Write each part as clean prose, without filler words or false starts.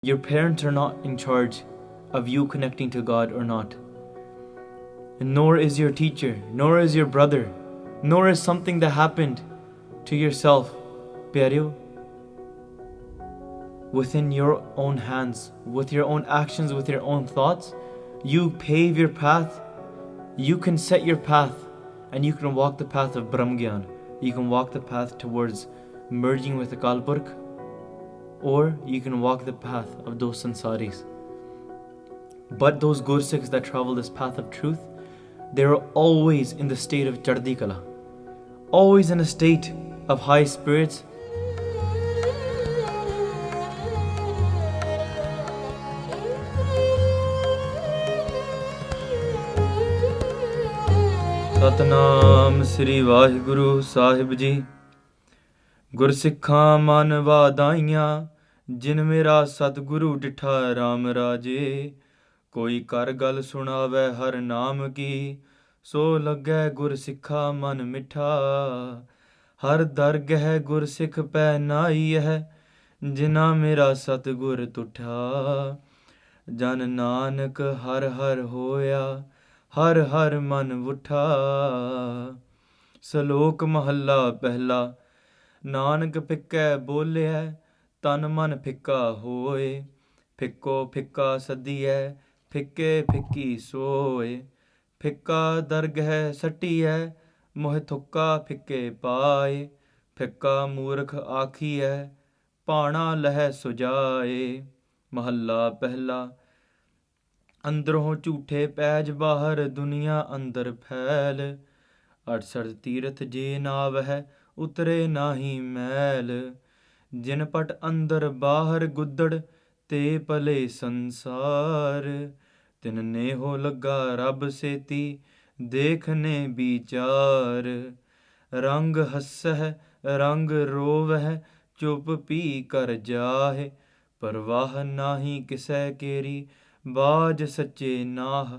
Your parents are not in charge of you connecting to God or not. Nor is your teacher, nor is your brother, nor is something that happened to yourself, pyareo, within your own hands, with your own actions, with your own thoughts. You pave your path, you can set your path, and you can walk the path of Brahmgyan. You can walk the path towards merging with the Kalpurk, or you can walk the path of those sansaris. But those Gursikhs that travel this path of truth, they're always in the state of Chardi Kala, always in a state of high spirits. Satnam ਸ੍ਰੀ ਵਾਹਿਗੁਰੂ ਸਾਹਿਬ ਜੀ। ਗੁਰਸਿੱਖਾਂ ਮਨ ਵਾਧਾਈਆਂ, ਜਿਨ ਮੇਰਾ ਸਤਿਗੁਰੂ ਡਿਠਾ ਰਾਮ ਰਾਜੇ। ਕੋਈ ਕਰ ਗੱਲ ਸੁਣਾਵੈ ਹਰ ਨਾਮ ਕੀ, ਸੋ ਲੱਗੈ ਗੁਰਸਿੱਖਾ ਮਨ ਮਿੱਠਾ। ਹਰ ਦਰਗਹਿ ਗੁਰਸਿੱਖ ਪੈ ਨਾਈ ਹੈ, ਜਿਨਾ ਮੇਰਾ ਸਤਿਗੁਰ ਤੁਠਾ। ਜਨ ਨਾਨਕ ਹਰ ਹਰ ਹੋਇਆ, ਹਰ ਹਰ ਮਨ ਉਠਾ। ਸਲੋਕ ਮਹੱਲਾ ਪਹਿਲਾ। ਨਾਨਕ ਫਿੱਕੈ ਬੋਲਿਆ, ਤਨ ਮਨ ਫਿੱਕਾ ਹੋਏ। ਫਿੱਕੋ ਫਿੱਕਾ ਸੱਦੀਐ, ਫਿੱਕੇ ਫਿੱਕੀ ਸੋਏ। ਫਿੱਕਾ ਦਰਗਹਿ ਸੱਟੀਐ, ਮੋਹ ਥੁੱਕਾ ਫਿੱਕੇ ਪਾਏ। ਫਿੱਕਾ ਮੂਰਖ ਆਖੀਐ, ਭਾਣਾ ਲਹਿ ਸੁਜਾਏ। ਮਹੱਲਾ ਪਹਿਲਾ। ਅੰਦਰੋਂ ਝੂਠੇ ਪੈਜ, ਬਾਹਰ ਦੁਨੀਆ ਅੰਦਰ ਫੈਲ। 68 ਤੀਰਥ ਜੇ ਨਾਵਹਿ, ਉਤਰੇ ਨਾਹੀ ਮੈਲ। ਜਿਨ ਪਟ ਅੰਦਰ ਬਾਹਰ ਗੁੱਦੜ, ਤੇ ਪਲੇ ਸੰਸਾਰ। ਤਿਨ ਨੇਹੋ ਲੱਗਾ ਰੱਬ ਸੇਤੀ, ਦੇਖਨੇ ਵਿਚਾਰ। ਰੰਗ ਹੱਸਹਿ ਰੰਗ ਰੋਵਹਿ, ਚੁੱਪ ਪੀ ਕਰ ਜਾਹੇ। ਪਰਵਾਹ ਨਾਹੀ ਕਿਸੈ ਕੇਰੀ, ਬਾਜ ਸੱਚੇ ਨਾਹ।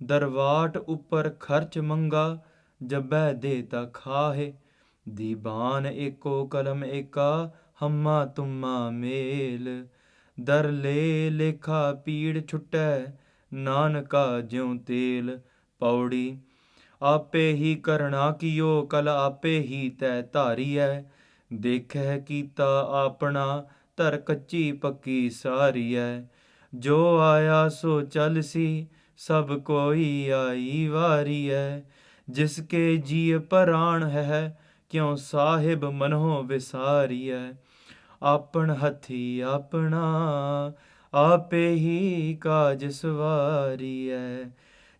ਦਰਵਾਟ ਉੱਪਰ ਖਰਚ ਮੰਗਾ, ਜਬੈ ਦੇ ਤਾ ਖਾਹੇ। ਦੀਬਾਨ ਏਕੋ ਕਲਮ ਏਕਾ, ਹਮਾ ਤੁਮਾ ਮੇਲ। ਦਰ ਲੈ ਲੇਖਾ ਪੀੜ ਛੁਟੈ, ਨਾਨਕਾ ਜਿਉ ਤੇਲ। ਪੌੜੀ। ਆਪੇ ਹੀ ਕਰਣਾ ਕੀਓ, ਕਲ ਆਪੇ ਹੀ ਤੈ ਧਾਰੀਐ। ਦੇਖੈ ਕੀਤਾ ਆਪਣਾ, ਧਰ ਕੱਚੀ ਪੱਕੀ ਸਾਰੀਐ। ਜੋ ਆਇਆ ਸੋ ਚਲਸੀ, ਸਭ ਕੋਈ ਆਈ ਵਾਰੀਐ। ਜਿਸ ਕੇ ਜੀਅ ਪਰਾਣ ਹੈ, ਕਿਉ ਸਾਹਿਬ ਮਨੋ ਵਿਸਾਰੀਐ। ਆਪਣ ਹੱਥੀ ਆਪਣਾ, ਆਪੇ ਹੀ ਕਾਜ ਸਵਾਰੀਐ।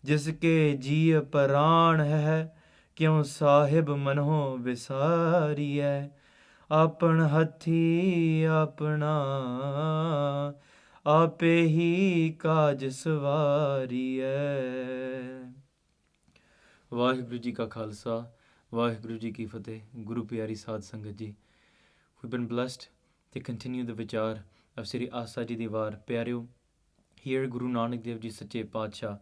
ਜਿਸ ਕੇ ਜੀਅ ਪਰਾਣ ਹੈ, ਕਿਉ ਸਾਹਿਬ ਮਨੋ ਵਿਸਾਰੀਐ। ਆਪਣ ਹੱਥੀ ਆਪਣਾ, ਆਪੇ ਹੀ ਕਾਜ ਸਵਾਰੀਐ। ਵਾਹਿਗੁਰੂ ਜੀ ਕਾ ਖਾਲਸਾ, ਵਾਹਿਗੁਰੂ ਜੀ ਕੀ ਫਤਿਹ। Guru ਪਿਆਰੀ ਸਾਧ ਸੰਗਤ ਜੀ, we've been blessed to continue the vichar of Sri Asa Di Vaar. ਪਿਆਰਿਓ, here Guru Nanak Dev Ji Sache Paatshah,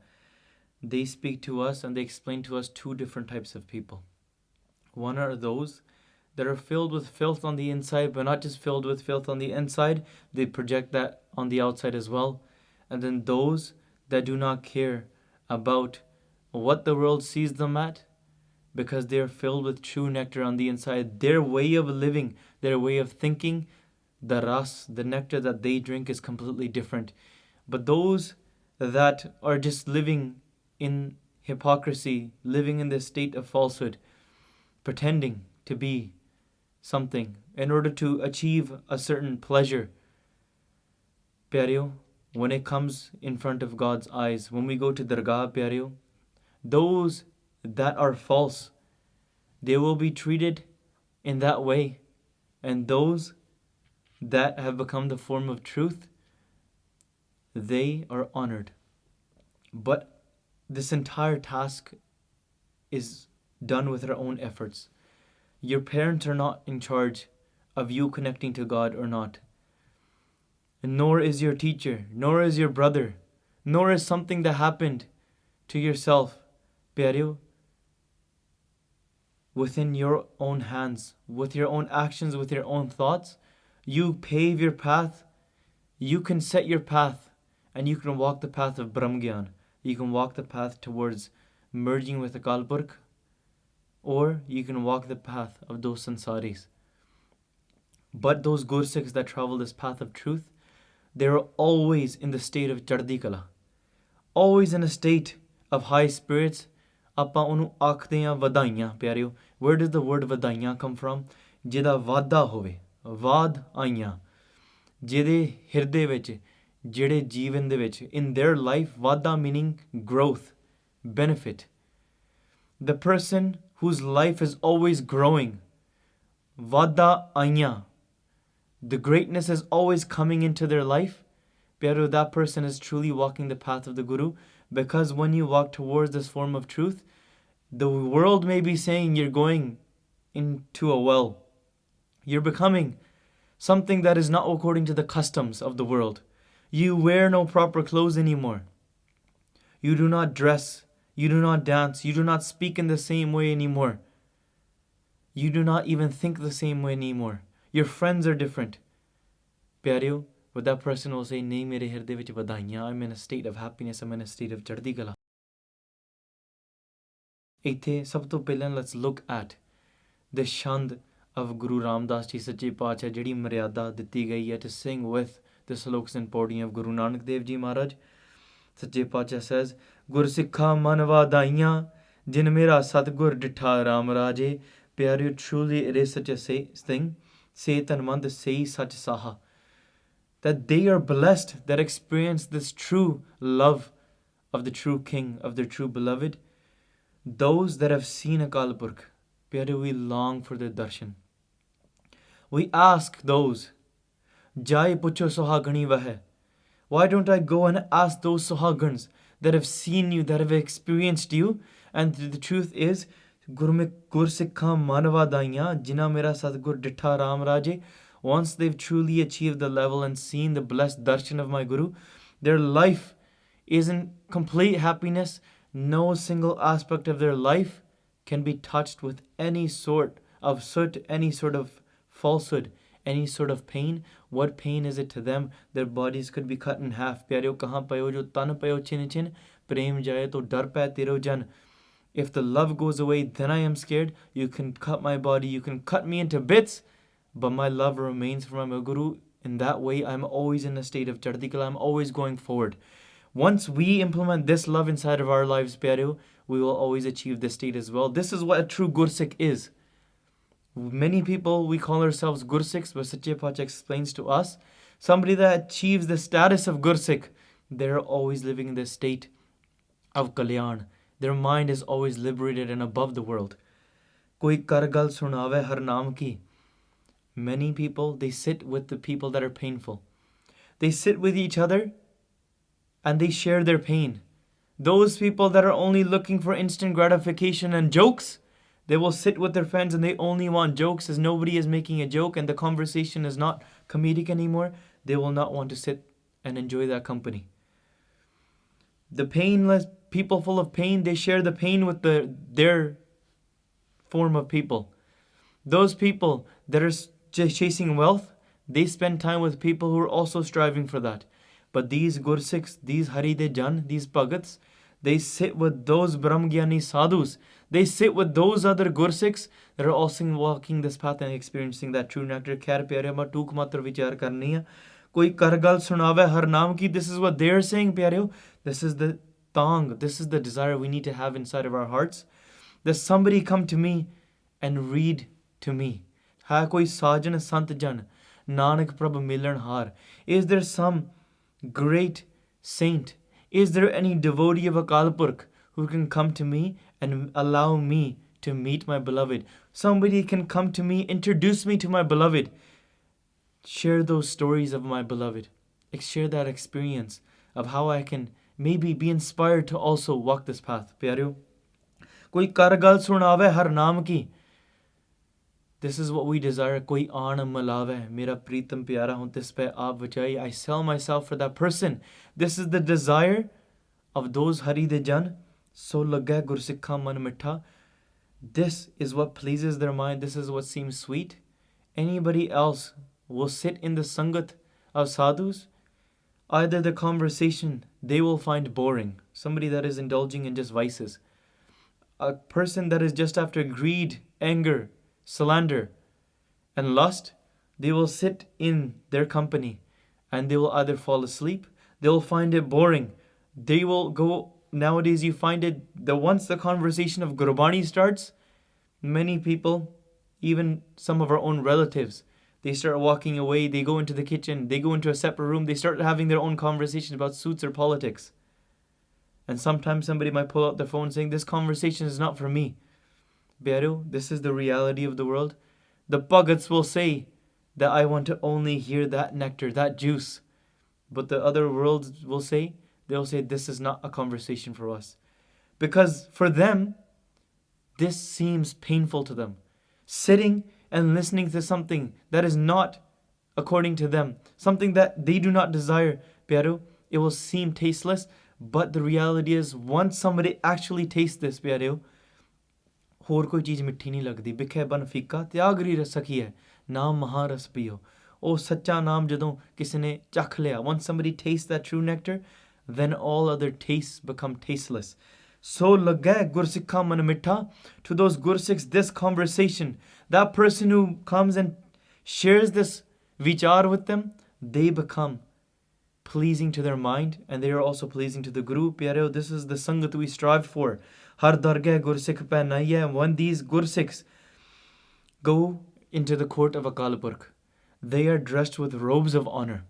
they speak to us and they explain to us two different types of people. One are those that are filled with filth on the inside, but not just filled with filth on the inside, they project that on the outside as well. And then those that do not care about what the world sees them at, because they're filled with true nectar on the inside. Their way of living, their way of thinking, the ras, the nectar that they drink is completely different. But those that are just living in hypocrisy, living in this state of falsehood, pretending to be something in order to achieve a certain pleasure, pyareo, when it comes in front of God's eyes, when we go to Dargah, pyareo, those that are false, they will be treated in that way. And those that have become the form of truth, they are honored. But this entire task is done with our own efforts. Your parents are not in charge of you connecting to God or not. Nor is your teacher, nor is your brother, nor is something that happened to yourself, pyareo, within your own hands, with your own actions, with your own thoughts. You pave your path, You can set your path and you can walk the path of Brahmgyan. You can walk the path towards merging with Akal Purkh, or you can walk the path of those sansaris. But those Gursikhs that travel this path of truth, they're always in the state of Chardi Kala, always in a state of high spirits. ਆਪਾਂ ਉਹਨੂੰ ਆਖਦੇ ਹਾਂ ਵਧਾਈਆਂ ਪਿਆਰਿਓ. Where does the word ਵਧਾਈਆਂ come from? ਜਿਹਦਾ ਵਾਧਾ ਹੋਵੇ, ਵਾਧ ਆਈਆਂ, ਜਿਹਦੇ ਹਿਰਦੇ ਵਿੱਚ, ਜਿਹੜੇ ਜੀਵਨ ਦੇ ਵਿੱਚ, in their life, ਵਾਧਾ meaning growth, benefit. The person whose life is always growing, ਵਾਧਾ ਆਈਆਂ, the greatness is always coming into their life, ਪਿਆਰਿਓ, that person is truly walking the path of the Guru. Because when you walk towards this form of truth, the world may be saying you're going into a well. You're becoming something that is not according to the customs of the world. You wear no proper clothes anymore. You do not dress. You do not dance. You do not speak in the same way anymore. You do not even think the same way anymore. Your friends are different. Pyareo, but that person will say, Nahi mere hirde vich vadhaaeeaa. I'm in a state of happiness. I'm in a state of chardi kala. Ithe sab to ਪਹਿਲਾਂ let's look at the shand of Guru Ramdas Ji Sache Paatshah, ਜਿਹੜੀ ਮਰਿਆਦਾ ਦਿੱਤੀ ਗਈ ਹੈ to sing with the slokas and podium of Guru Nanak Dev Ji Maharaj. Sache Paatshah says, Gursikha man vadhaaeeaa, jin mera Satgur ditha Ram Raje. Pyareo, truly it is such a thing. Say tanmand, say such saha. That they are blessed that experience this true love of the true King, of their true beloved. Those that have seen Akal Purkh, Pyareo, we long for their darshan. We ask those, Jai pucho sohagani vahe. Why don't I go and ask those sohagans that have seen you, that have experienced you? And the truth is, Gursikha man vadhaaeeaa, jina mera Satgur ditha Ram Raje. Once they've truly achieved the level and seen the blessed darshan of my Guru, their life is in complete happiness. No single aspect of their life can be touched with any sort of soot, any sort of falsehood, any sort of pain. What pain is it to them? Their bodies could be cut in half. Pyareo, kahan payo jo tan payo chin chin, prem jaye to dar pay tero jan. If the love goes away, then I am scared. You can cut my body, you can cut me into bits, but my love remains for my Guru. In that way, I'm always in a state of chardi kala. I'm always going forward. Once we implement this love inside of our lives, Pyareo, we will always achieve this state as well. This is what a true Gursikh is. Many people, we call ourselves Gursikhs, but Sache Paatshah explains to us, somebody that achieves the status of Gursikh, they're always living in this state of Kalyan. Their mind is always liberated and above the world. Koi kargal sunave har naam ki. Many people, they sit with the people that are painful. They sit with each other and they share their pain. Those people that are only looking for instant gratification and jokes, they will sit with their friends and they only want jokes. As nobody is making a joke and the conversation is not comedic anymore, they will not want to sit and enjoy that company. The painless people full of pain, they share the pain with their form of people. Those people that are chasing wealth, they spend time with people who are also striving for that. But these Gursikhs, these Hari De Jan, these Bhagats, they sit with those Brahmgyani sadhus. They sit with those other Gursikhs that are also walking this path and experiencing that true nectar. Khair pyare ma took matra vichar karni hai. Koi kargal sunave har naam ki. This is what they're saying, pyareo. This is the tang. This is the desire we need to have inside of our hearts. That somebody come to me and read to me. Ha koi sajan sant jan, Nanak Prabh milan har. Is there some great saint? Is there any devotee of Akal Purkh who can come to me and allow me to meet my beloved? Somebody can come to me, introduce me to my beloved. Share those stories of my beloved. Share that experience of how I can maybe be inspired to also walk this path. Pyareo, koi kargal sunave har naam ki. This is what we desire. Koi aan malave, mera pritam pyara hun tis pe aap vachai. I sell myself for that person. This is the desire of those Hari De Jan. So laga Gursikha man mitha. This is what pleases their mind. This is what seems sweet. Anybody else will sit in the sangat of sadhus Either the conversation they will find boring, somebody that is indulging in just vices, a person that is just after greed, anger, slander, and lust, they will sit in their company and they will either fall asleep, they will find it boring, they will go. Nowadays, you find it that once the conversation of Gurbani starts, many people, even some of our own relatives, they start walking away, they go into the kitchen, they go into a separate room, they start having their own conversations about suits or politics. And sometimes somebody might pull out their phone saying, this conversation is not for me. Beru, this is the reality of the world. The Bhagats will say that I want to only hear that nectar, that juice. But the other worlds will say, they'll say this is not a conversation for us. Because for them, this seems painful to them. Sitting and listening to something that is not according to them, something that they do not desire, Beru, it will seem tasteless. But the reality is, once somebody actually tastes this, Beru, ਹੋਰ कोई चीज़ मिट्ठी नहीं लगदी बिखे बन फीका त्यागरी सखी है नाम महारस पियो ਉਹ ਸੱਚਾ ਨਾਮ ਜਦੋਂ ਕਿਸੇ ਨੇ ਚੱਖ ਲਿਆ, once somebody tastes that true nectar, then all other tastes become tasteless. So ਲੱਗਾ ਗੁਰਸਿੱਖਾ ਮਨ ਮਿੱਠਾ, to those Gursikhs, this conversation, that person who comes and shares this vichar with them, they become pleasing to their mind and they are also pleasing to the Guru. Pyareo, this is the Sangat we strive for. Har dargah Gursikh pe nahiye. When these Gursikhs go into the court of Akal Purkh, they are dressed with robes of honor.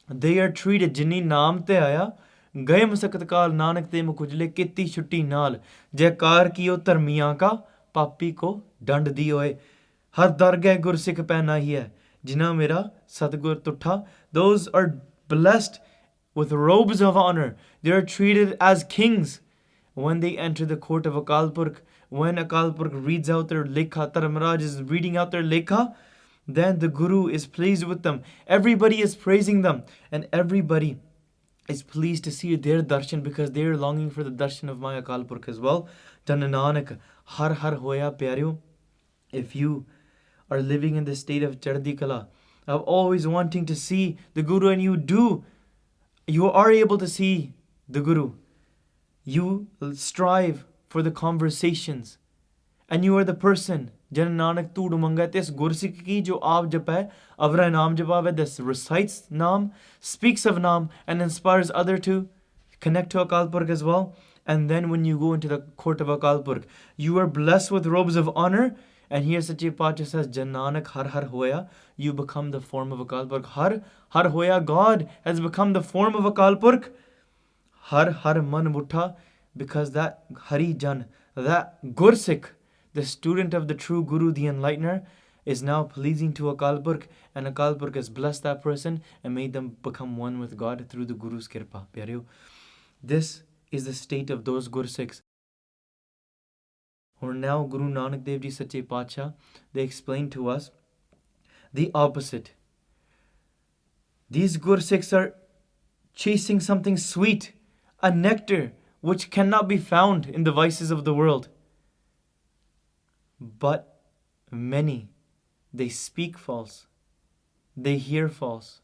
They are treated jinni naam te aaya गए मसकत काल नानक ते मुकुजले किती छुट्टी नाल जयकार कियो धर्मियां का पापी को दंड दियोए हर दरगह गुरसिख पैना ही है जिना मेरा सतगुर तुठा. Those are blessed with robes of honor. They are treated as kings when they enter the court of Akal Purkh. When Akal Purkh reads out their lekha, Dharmaraj is reading out their lekha, then the Guru is pleased with them. Everybody is praising them and everybody is pleased to see their darshan because they are longing for the darshan of my Akal Purkh as well. Jan Nanak har har hoya pyareo. If you are living in the state of Chardi Kala, of always wanting to see the Guru, and you are able to see the Guru, you strive for the conversations, and you are the person Jan Nanak Tood Manga Tes Gursikh ki jo aap japa avra naam japawe, this recites naam, speaks of naam, and inspires other to connect to Akal Purkh as well. And then when you go into the court of Akal Purkh, you are blessed with robes of honor. And here Sache Pacha says, Jan Nanak har har hoya, you become the form of Akal Purkh. Har har hoya, God has become the form of Akal Purkh. Har har man mutha, because that Hari Jan, that Gursikh, the student of the true Guru, the enlightener, is now pleasing to Akal Purkh, and Akal Purkh has blessed that person and made them become one with God through the Guru's kirpa. Pyareo, this is the state of those Gursikhs. Or now Guru Nanak Dev Ji Sache Pacha, they explain to us the opposite. These Gursikhs are chasing something sweet, a nectar which cannot be found in the vices of the world. But many, they speak false, they hear false,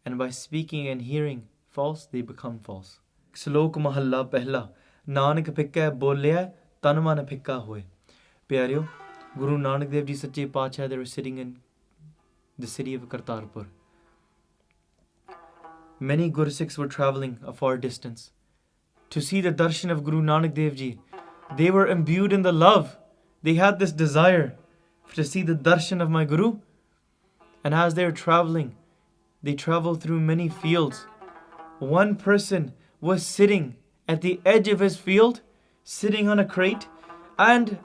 and by speaking and hearing false, they become false. Slok Mahalla Pehla, Nanak Phikka Bolya, Tanman Phikka Hoye. Pyareo, Guru Nanak Dev Ji Sache Pacha, they were sitting in the city of Kartarpur. Many Gursikhs were traveling a far distance to see the darshan of Guru Nanak Dev Ji. They were imbued in the love. They had this desire to see the darshan of my Guru. And as they were traveling, they traveled through many fields. One person was sitting at the edge of his field, sitting on a crate, and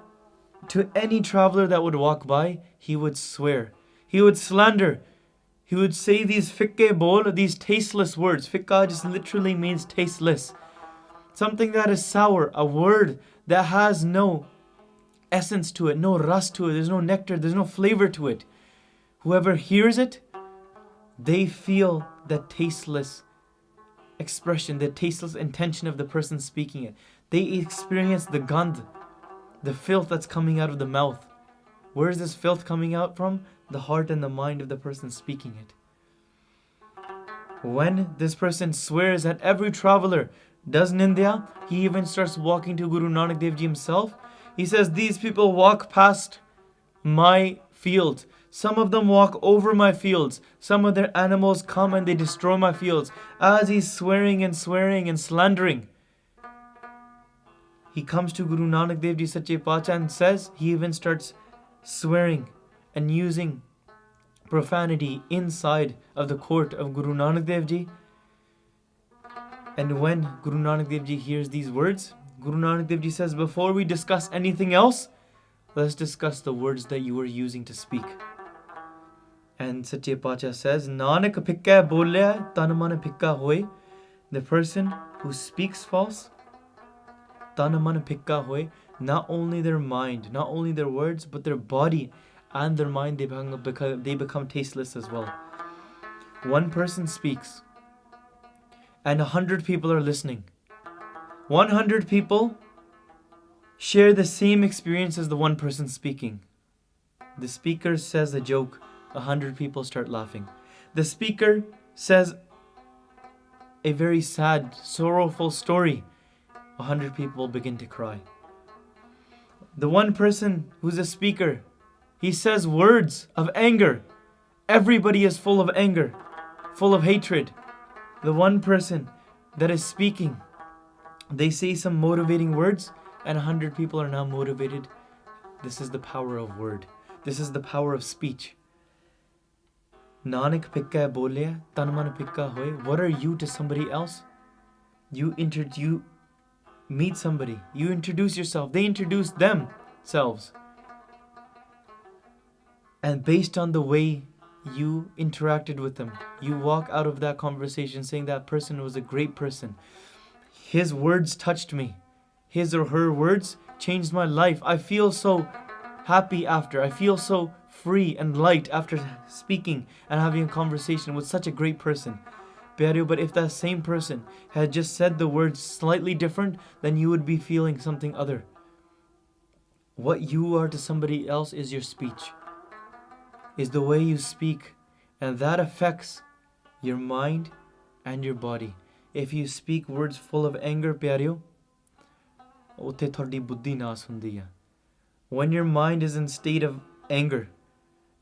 to any traveler that would walk by, he would swear, he would slander, he would say these fikke bol, these tasteless words. Fikka just literally means tasteless. Something that is sour, a word that has no essence to it, no rust to it, there's no nectar, there's no flavor to it. Whoever hears it, they feel that tasteless expression, the tasteless intention of the person speaking it. They experience the gandh, the filth that's coming out of the mouth. Where is this filth coming out from? The heart and the mind of the person speaking it. When this person swears at every traveler, does Nindya, he even starts walking to Guru Nanak Dev Ji himself. He says, these people walk past my fields. Some of them walk over my fields. Some of their animals come and they destroy my fields. As he's swearing and slandering, he comes to Guru Nanak Dev Ji Sache Pacha and says, he even starts swearing and using profanity inside of the court of Guru Nanak Dev Ji. And when Guru Nanak Dev Ji hears these words, Guru Nanak Dev Ji says, before we discuss anything else, let's discuss the words that you were using to speak. And Sache Pacha says, Nanak phikka bolya tan man phikka hoy. The person who speaks false, tan man phikka hoy, not only their mind, not only their words, but their body and their mind, they become tasteless as well. One person speaks and 100 people are listening. 100 people share the same experience as the one person speaking. The speaker says a joke, 100 people start laughing. The speaker says a very sad, sorrowful story, 100 people begin to cry. The one person who's a speaker, he says words of anger. Everybody is full of anger, full of hatred. The one person that is speaking, they say some motivating words and 100 people are now motivated. This is the power of word. This is the power of speech. Nanak phikka bolya, tan man phikka hoy. What are you to somebody else? You meet somebody. You introduce yourself. They introduce themselves. And based on the way you interacted with them, you walk out of that conversation saying that person was a great person. His words touched me. His or her words changed my life. I feel so happy after. I feel so free and light after speaking and having a conversation with such a great person. But if that same person had just said the words slightly different, then you would be feeling something other. What you are to somebody else is your speech, is the way you speak, and that affects your mind and your body. If you speak words full of anger, pyareo, utte thodi buddhi naas hundi hai. When your mind is in state of anger,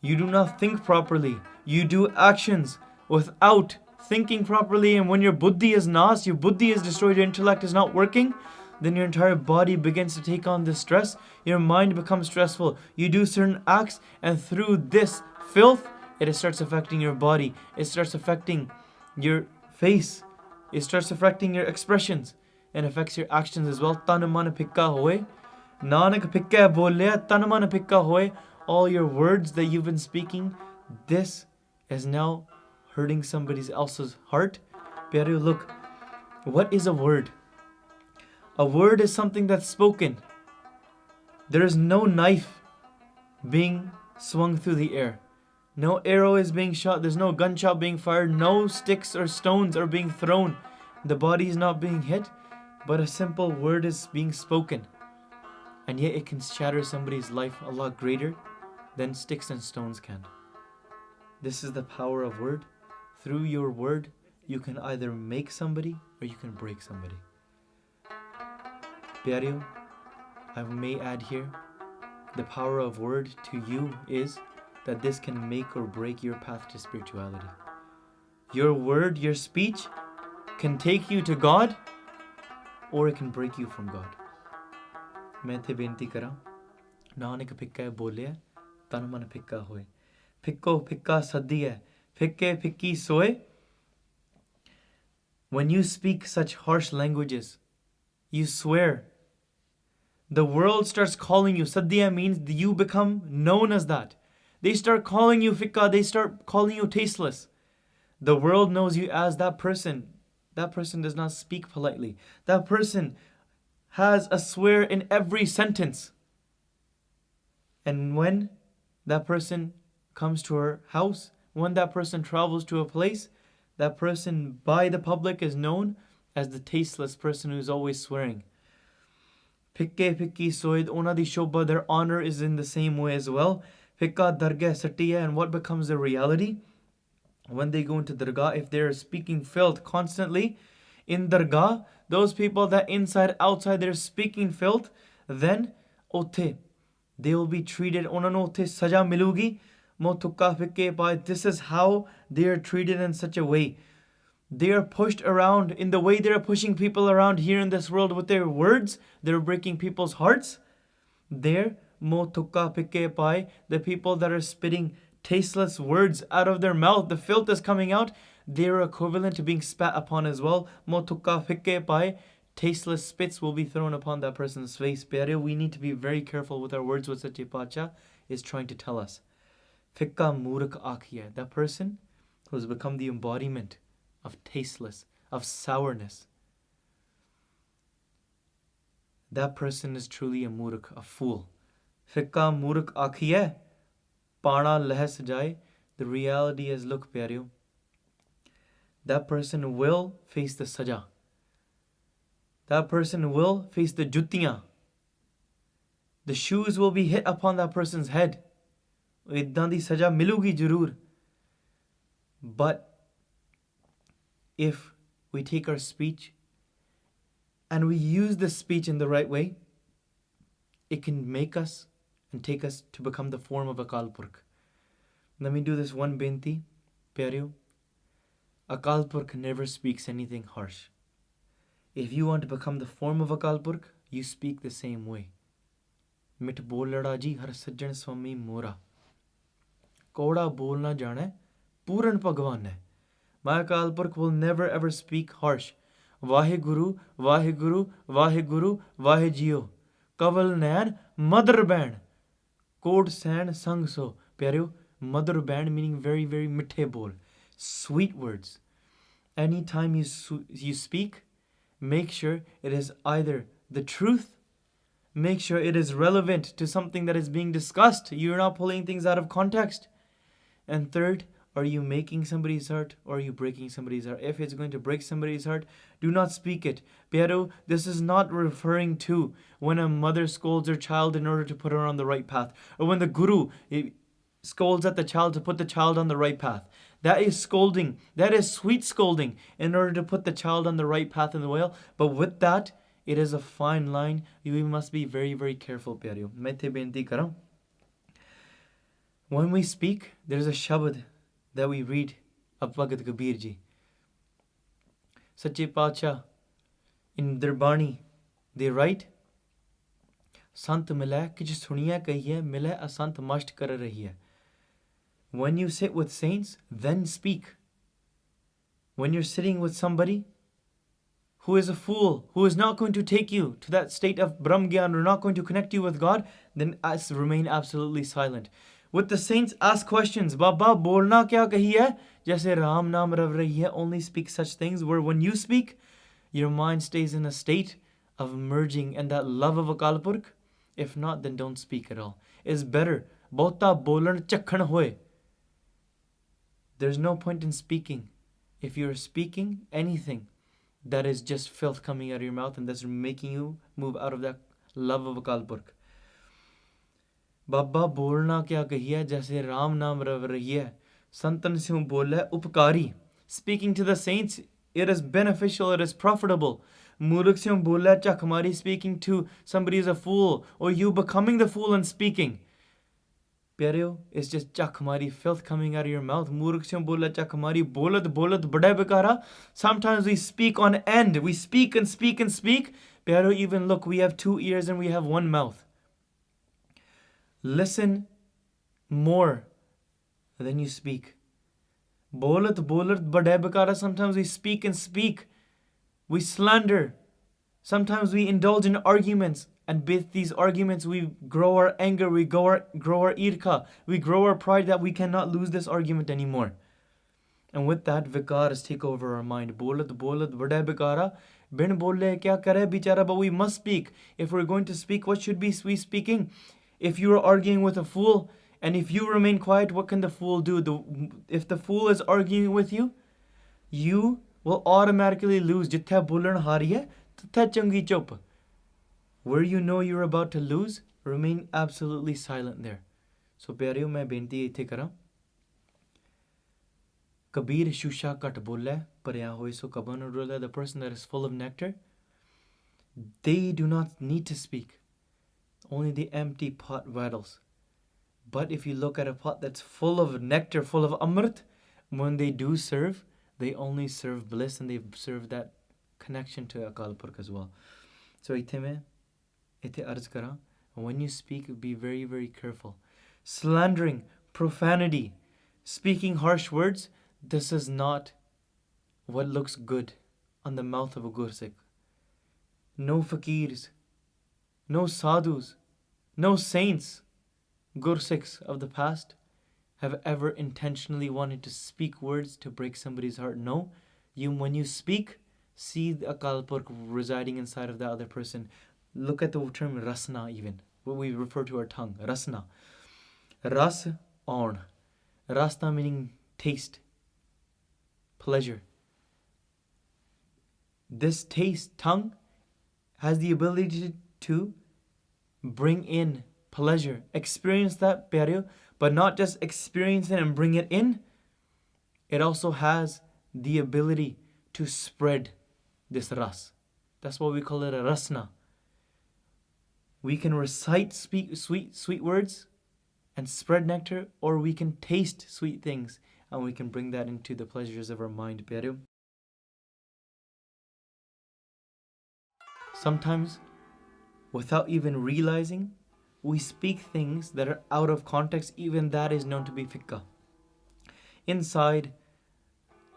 you do not think properly. You do actions without thinking properly, and when your buddhi is naas, your buddhi is destroyed, your intellect is not working, then your entire body begins to take on this stress. Your mind becomes stressful. You do certain acts, and through this filth, it starts affecting your body. It starts affecting your face. It starts affecting your expressions and affects your actions as well. Tan man phikka hoye. Nanak phikka bolya, tan man phikka hoye. All your words that you've been speaking, this is now hurting somebody else's heart. Pyareo, look, what is a word? A word is something that's spoken. There is no knife being swung through the air. No arrow is being shot. There's no gunshot being fired. No sticks or stones are being thrown. The body is not being hit, but a simple word is being spoken. And yet it can shatter somebody's life a lot greater than sticks and stones can. This is the power of word. Through your word, you can either make somebody or you can break somebody. Pyareo, I may add here, the power of word to you is that this can make or break your path to spirituality. Your word, your speech can take you to God or it can break you from God. मैं थे बेनती करा नानक फिक्का बोले तन मन फिक्का होए फिक्को फिक्का सदी है फिक्के फिक्की सोए. When you speak such harsh languages, you swear, the world starts calling you. Saddiya means you become known as that. They start calling you fikka, they start calling you tasteless. The world knows you as that person. That person does not speak politely. That person has a swear in every sentence. And when that person comes to her house, when that person travels to a place, that person by the public is known as the tasteless person who's always swearing. Phikke phikki soid, ona di shobha, their honor is in the same way as well. Phikka dargah satiya, and what becomes the reality? when they go into dargah, if they're speaking filth constantly in dargah, those people that inside, outside, they're speaking filth, then utthe, they will be treated, ਉਹਨਾਂ ਨੂੰ ਉੱਥੇ ਸਜ਼ਾ ਮਿਲੂਗੀ ਮੋ ਤੁੱਕਾ ਫਿੱਕੇ ਪਾਏ. This is how they are treated in such a way. They are pushed around in the way they're pushing people around here in this world with their words. They're breaking people's hearts. There, mo tukka pikke pai, the people that are spitting tasteless words out of their mouth, the filth is coming out, they're equivalent to being spat upon as well. Mo tukka pikke pai, tasteless spits will be thrown upon that person's face. Pyare, we need to be very careful with our words, what Sache Pacha is trying to tell us. Fikka murak akhiya, that person who has become the embodiment of tasteless, of sourness. That person is truly a murak, a fool. Fikka murak akhiye, pana leh sajai. The reality is, look pyareo, that person will face the saja. That person will face the juttiyan. The shoes will be hit upon that person's head. Iddan di saja milugi jarur. But if we take our speech and we use this speech in the right way, it can make us and take us to become the form of Akal Purkh. Let me do this one binti, pyareo. Akal Purkh never speaks anything harsh. If you want to become the form of Akal Purkh, you speak the same way. Mit bolada ji har sajjan swami mora. Koda bolna jana puran Bhagwan hai. My Akal Purkh will never ever speak harsh. Vaheguru, Vaheguru, Vaheguru, Vahejio. Kaval Nain, Mother Band. Code San Sang So. Pyareo, Mother Band meaning very, very mithe bol. Sweet words. Anytime you speak, make sure it is either the truth, make sure it is relevant to something that is being discussed. You're not pulling things out of context. And third, are you making somebody's heart or are you breaking somebody's heart? If it's going to break somebody's heart, do not speak it. Pero, this is not referring to when a mother scolds her child in order to put her on the right path. Or when the guru scolds at the child to put the child on the right path. That is scolding. That is sweet scolding in order to put the child on the right path in the way. But with that, it is a fine line. We must be very, very careful, pyareo. Main the benti karan. When we speak, there's a shabad that we read of Bhagat Kabir ji. Sache Pacha in their Bani, they write, Sant mila kich suniya kahiye mila asant masht kar rahiye. When you sit with saints, then speak. When you're sitting with somebody who is a fool, who is not going to take you to that state of Brahm Gyan, or not going to connect you with God, then remain absolutely silent. With the saints, ask questions. Baba, bolna kya kahi hai? Jaise Ram naam rav rahi hai. Only speak such things where when you speak, your mind stays in a state of merging and that love of Akal Purkh. If not, then don't speak at all. It's better. Bahta bolan chakhan hoye. There's no point in speaking. If you're speaking anything that is just filth coming out of your mouth and that's making you move out of that love of Akal Purkh. Baba bolna kya kahiya jaise Ram naam rav rahiye. Santan se bola upkari. Speaking to the saints, it is beneficial, it is profitable. Muruk se bola chakmari, speaking to somebody is a fool, or you becoming the fool and speaking. Pyareo, it's just chakmari, filth coming out of your mouth. Muruk se bola chakmari, bolat bada bekara. Sometimes we speak on end. We speak and speak and speak. Pyareo, even look, we have 2 ears and we have 1 mouth. Listen more than you speak. Bolat bada bekara. Sometimes we speak and speak. We slander. Sometimes we indulge in arguments. And with these arguments, we grow our anger, we grow our irka, we grow our pride that we cannot lose this argument anymore. And with that, vikars take over our mind. Bolat, bada bikara. Bin bole kya kare bichara, but we must speak. If we're going to speak, what should we be speaking? If you are arguing with a fool, and if you remain quiet, what can the fool do? If the fool is arguing with you, you will automatically lose. Jitha bolan hariye, titha changi chup. Where you know you're about to lose, remain absolutely silent there. So pyareo, main benti ithe kara. Kabir shusha kat bolle, parya hoy so kaban urola. The person that is full of nectar, they do not need to speak. Only the empty pot rattles. But if you look at a pot that's full of nectar, full of amrit, when they do serve, they only serve bliss and they serve that connection to Akal Purkh as well. So ite arz kara, when you speak, be very, very careful. Slandering, profanity, speaking harsh words, this is not what looks good on the mouth of a Gursikh. No fakirs, no sadhus, no saints, Gursikhs of the past have ever intentionally wanted to speak words to break somebody's heart. No, when you speak, see the Akal Purkh residing inside of the other person. Look at the term rasna even, what we refer to our tongue, rasna. Ras on. Rasta meaning taste, pleasure. This taste, tongue, has the ability to bring in pleasure. Experience that, pyareo, but not just experience it and bring it in. It also has the ability to spread this ras. That's why we call it a rasna. We can recite sweet words and spread nectar, or we can taste sweet things and we can bring that into the pleasures of our mind, pyareo. Sometimes, without even realizing, we speak things that are out of context. Even that is known to be fiqh. Inside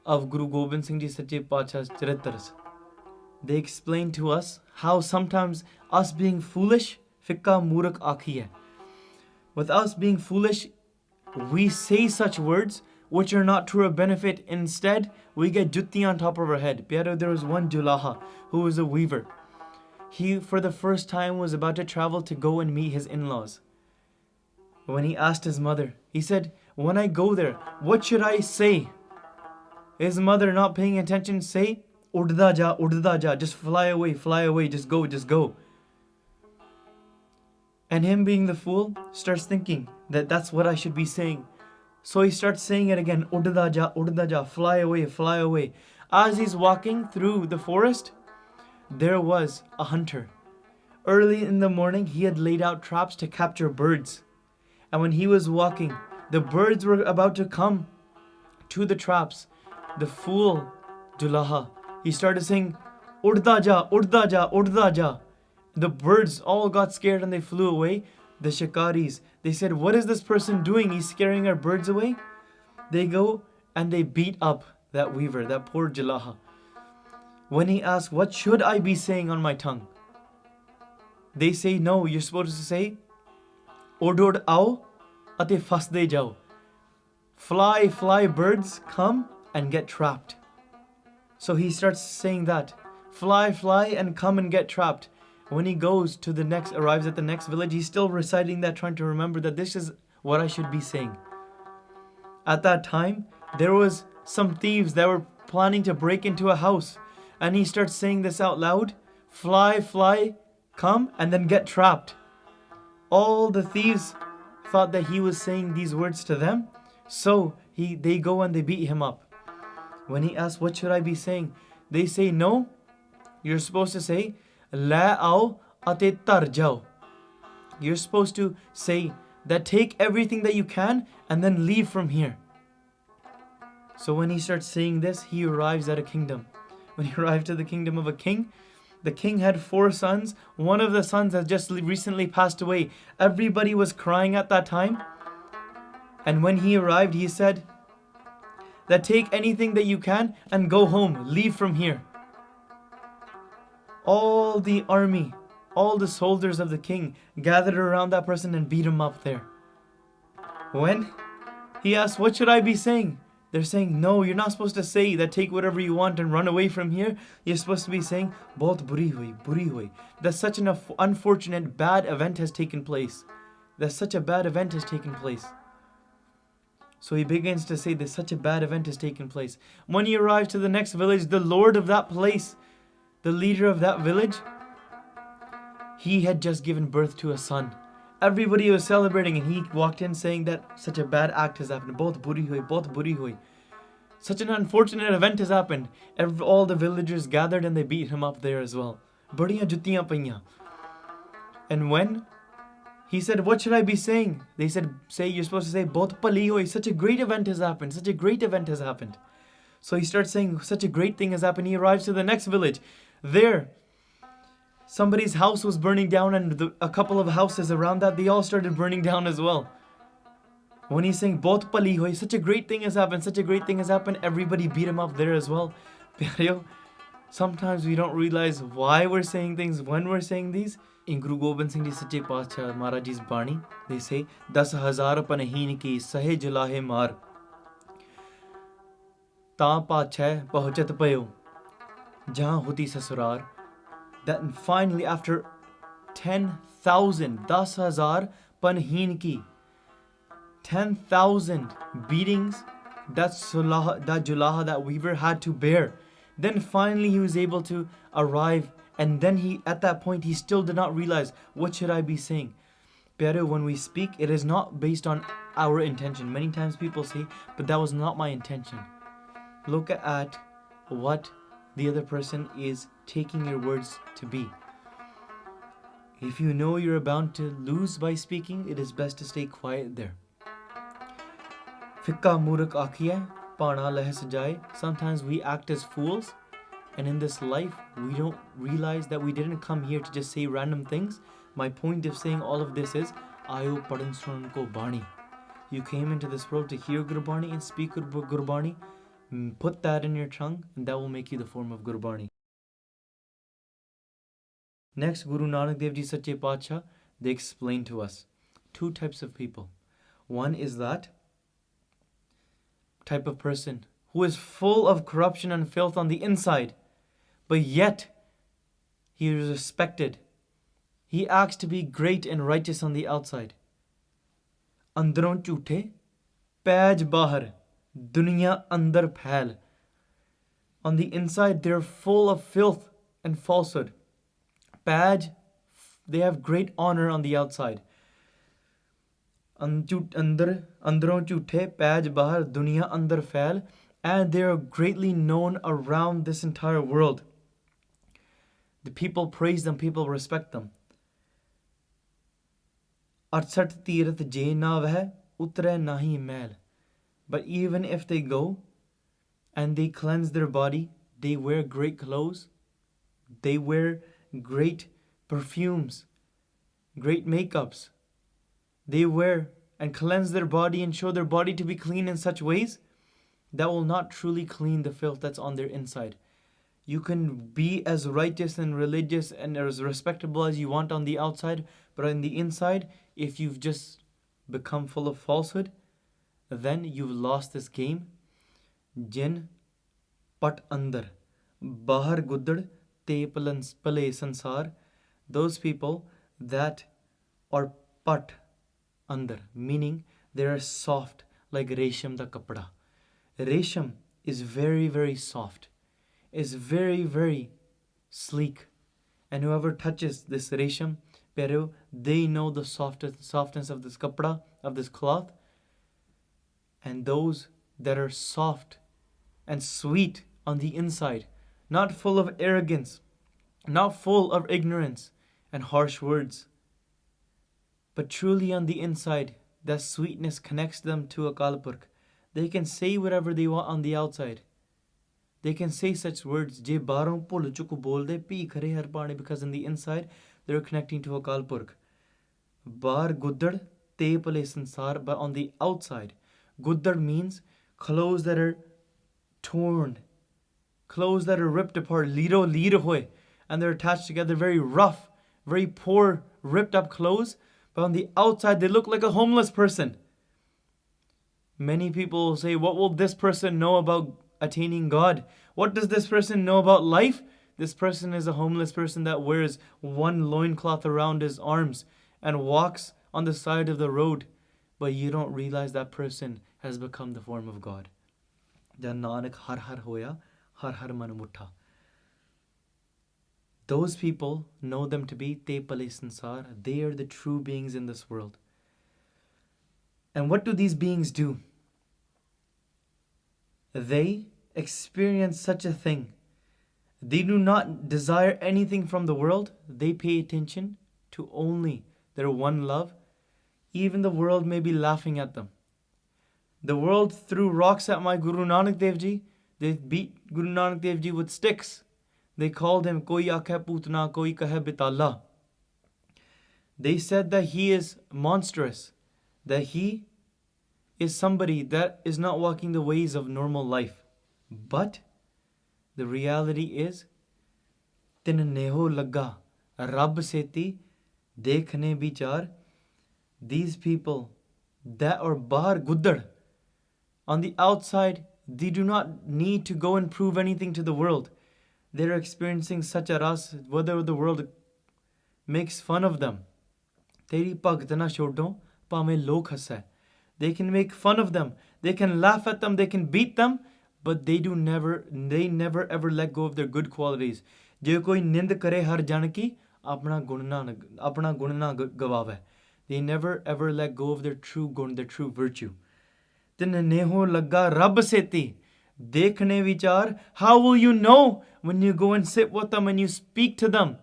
of Guru Gobind Singh Ji Sache Paatshah's Charitras, they explain to us how sometimes us being foolish, fiqh murak akhi hai. With us being foolish, we say such words which are not to our benefit. Instead, we get jutti on top of our head. Pyaro, there was one Julaha who was a weaver. He, for the first time, was about to travel to go and meet his in-laws. When he asked his mother, he said, when I go there, what should I say? His mother, not paying attention, say, Udda ja, just fly away, just go. And him being the fool, starts thinking that that's what I should be saying. So he starts saying it again, Udda ja, fly away. As he's walking through the forest, there was a hunter. Early in the morning, he had laid out traps to capture birds. And when he was walking, the birds were about to come to the traps. The fool, Dulaha, he started saying, Udda ja. The birds all got scared and they flew away. The shikaris, they said, what is this person doing? He's scaring our birds away. They go and they beat up that weaver, that poor Julaha. When he asks, what should I be saying on my tongue? They say, no, you're supposed to say, Odod ao ate fasde jao. Fly, birds, come and get trapped. So he starts saying that. Fly, and come and get trapped. When he arrives at the next village, he's still reciting that, trying to remember that this is what I should be saying. At that time, there was some thieves that were planning to break into a house. And he starts saying this out loud. Fly, come and then get trapped. All the thieves thought that he was saying these words to them. So they go and they beat him up. When he asks, what should I be saying? They say, no, you're supposed to say, La ao ate tar jao. You're supposed to say that take everything that you can and then leave from here. So when he starts saying this, he arrives at a kingdom. When he arrived to the kingdom of a king, the king had 4 sons. One of the sons had just recently passed away. Everybody was crying at that time. And when he arrived, he said that take anything that you can and go home. Leave from here. All the army, all the soldiers of the king gathered around that person and beat him up there. When he asked, what should I be saying? They're saying, no, you're not supposed to say that take whatever you want and run away from here. You're supposed to be saying, bahut buri hui. That such an unfortunate bad event has taken place. So he begins to say that such a bad event has taken place. When he arrives to the next village, the lord of that place, the leader of that village, he had just given birth to a son. Everybody was celebrating and he walked in saying that such a bad act has happened. Bahut buri hui. Such an unfortunate event has happened. All the villagers gathered and they beat him up there as well. Badiyan juttiyan paiyan. And when he said, what should I be saying? They said, you're supposed to say, Bahut pali hoi. Such a great event has happened. Such a great event has happened. So he starts saying, such a great thing has happened. He arrives to the next village. There, somebody's house was burning down, and a couple of houses around that, they all started burning down as well. When he's saying, Bahut pali hoi, such a great thing has happened, such a great thing has happened, everybody beat him up there as well. Sometimes we don't realize why we're saying things when we're saying these. In Guru Gobind Singh Ji Sache Paatshah Maharaj Ji's Bani, they say, 10,000 panaheen ki sahe julahe maar. Ta paatshah pahochat payo, jahan hoti sasurar. That finally after 10,000, 10,000 panaheen ki, 10,000 beatings that Julaha, that weaver had to bear. Then finally he was able to arrive, and then at that point he still did not realize, what should I be saying? Pyareo, when we speak, it is not based on our intention. Many times people say, but that was not my intention. Look at what the other person is taking your words to be. If you know you're about to lose by speaking, it is best to stay quiet there. Fikka murak akhiye, pana leh sajaye. Sometimes we act as fools, and in this life we don't realize that we didn't come here to just say random things. My point of saying all of this is, Ayo padan sunan ko bani. You came into this world to hear Gurbani and speak Gurbani. Put that in your tongue, and that will make you the form of Gurbani. Next, Guru Nanak Dev Ji Sache Paatshah, they explain to us two types of people. One is that type of person who is full of corruption and filth on the inside, but yet he is respected. He acts to be great and righteous on the outside. Andron chuthe, paj bahar, dunya andar phail. On the inside, they're full of filth and falsehood. Paj, they have great honor on the outside. Andron chuthe, paj bahar, dunya andar phail. And they are greatly known around this entire world. The people praise them, people respect them. Arsat tirat je na veh, utre nahi mail. But even if they go and they cleanse their body, they wear great clothes, they wear great perfumes, great makeups. They wear and cleanse their body and show their body to be clean in such ways that will not truly clean the filth that's on their inside. You can be as righteous and religious and as respectable as you want on the outside, but on the inside, if you've just become full of falsehood, then you've lost this game. Jin pat andar, bahar guddad te pale sansar. Those people that are pat andar, meaning they are soft like resham da kapda. Resham is very, very soft. Is very, very sleek. And whoever touches this resham, they know the softness of this kapda, of this cloth. And those that are soft and sweet on the inside, not full of arrogance, not full of ignorance and harsh words, but truly on the inside, that sweetness connects them to Akal Purkh. They can say whatever they want on the outside. They can say such words, Je baron pul chuk bol de pi khare har paani, because in the inside they're connecting to Akal Purkh. Bar guddad te pale sansar, but on the outside, guddad means clothes that are torn, clothes that are ripped apart, liro hoy, and they're attached together, very rough, very poor, ripped up clothes, but on the outside they look like a homeless person. Many people will say, what will this person know about attaining God? What does this person know about life? This person is a homeless person that wears one loincloth around his arms and walks on the side of the road. But you don't realize that person has become the form of God. Nanak har har hoya, har har man mutha. Those people know them to be te pale sansar. They are the true beings in this world. And what do these beings do? they experience such a thing. They do not desire anything from the world. They pay attention to only their one love. Even the world may be laughing at them. The world threw rocks at my Guru Nanak Dev Ji. They beat Guru Nanak Dev Ji with sticks. They called him Koi Akhe Putna, Koi Kahe Bitala. They said that he is monstrous, that he is somebody that is not walking the ways of normal life. But the reality is, tin neho lagga, Rab seti, dekhne bichar, these people that are bahar guddar, on the outside, they do not need to go and prove anything to the world. They're experiencing such a ras, whether the world makes fun of them. Teri bhagt na chodo, pame log hassa. They can make fun of them. They can laugh at them. They can beat them. But they never ever let go of their good qualities. Je koi nind kare har jan ki, apna gun na gawave. They never ever let go of their true gun, their true virtue. Tin neho lagga rab seti. Dekhne vichar. How will you know when you go and sit with them and you speak to them?